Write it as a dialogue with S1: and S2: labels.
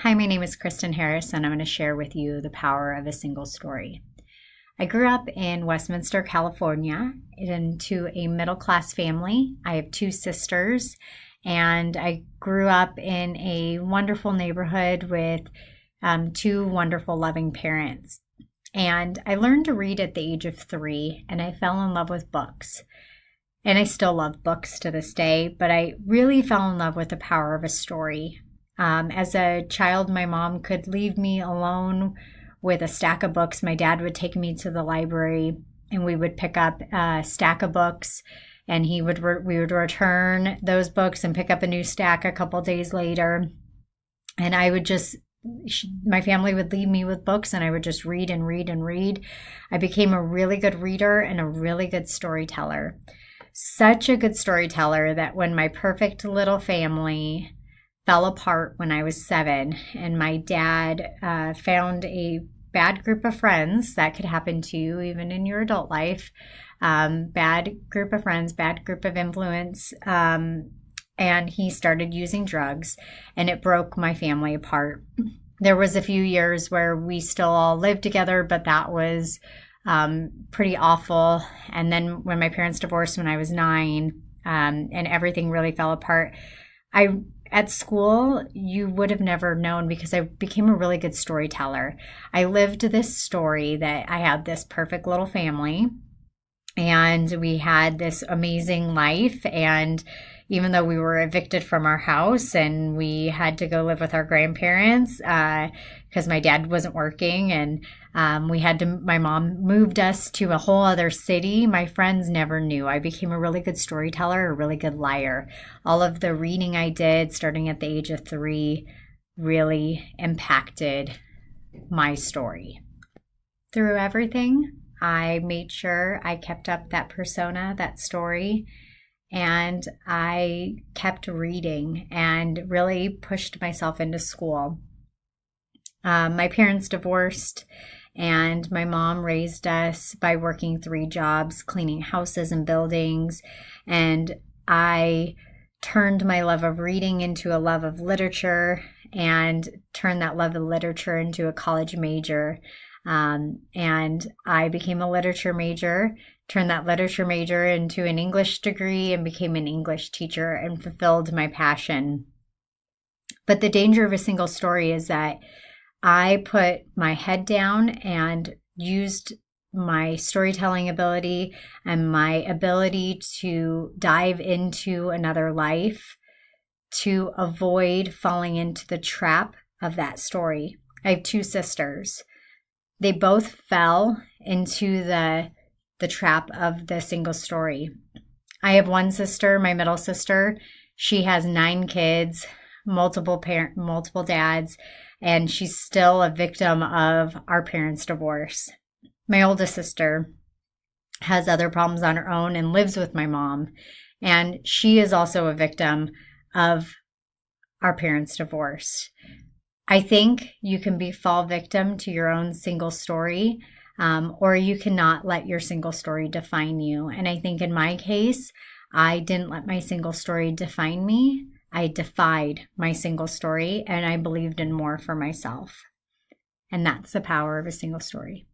S1: Hi, my name is Kristen Harris, and I'm going to share with you the power of a single story. I grew up in Westminster, California, into a middle class family. I have two sisters, and I grew up in a wonderful neighborhood with two wonderful, loving parents. And I learned to read at the age of 3, and I fell in love with books. And I still love books to this day, but I really fell in love with the power of a story. As a child, my mom could leave me alone with a stack of books. My dad would take me to the library and we would pick up a stack of books, and we would return those books and pick up a new stack a couple days later. And my family would leave me with books and I would just read and read and read. I became a really good reader and a really good storyteller. Such a good storyteller that when my perfect little family fell apart when I was 7, and my dad found a bad group of friends. That could happen to you even in your adult life. Bad group of friends, bad group of influence. And he started using drugs, and it broke my family apart. There was a few years where we still all lived together, but that was pretty awful. And then when my parents divorced when I was 9, and everything really fell apart, at school, you would have never known because I became a really good storyteller. I lived this story that I had this perfect little family and we had this amazing life. And even though we were evicted from our house and we had to go live with our grandparents because my dad wasn't working, and my mom moved us to a whole other city. My friends never knew. I became a really good storyteller, a really good liar. All of the reading I did starting at the age of 3 really impacted my story. Through everything, I made sure I kept up that persona, that story, and I kept reading and really pushed myself into school. My parents divorced, and my mom raised us by working 3 jobs, cleaning houses and buildings. And I turned my love of reading into a love of literature, and turned that love of literature into a college major. And I became a literature major, turned that literature major into an English degree, and became an English teacher and fulfilled my passion. But the danger of a single story is that I put my head down and used my storytelling ability and my ability to dive into another life to avoid falling into the trap of that story. I have 2 sisters. They both fell into the trap of the single story. I have one sister, my middle sister. She has 9 kids, multiple dads, and she's still a victim of our parents' divorce. My oldest sister has other problems on her own and lives with my mom, and she is also a victim of our parents' divorce. I think you can fall victim to your own single story, or you cannot let your single story define you. And I think in my case, I didn't let my single story define me. I defied my single story, and I believed in more for myself. And that's the power of a single story.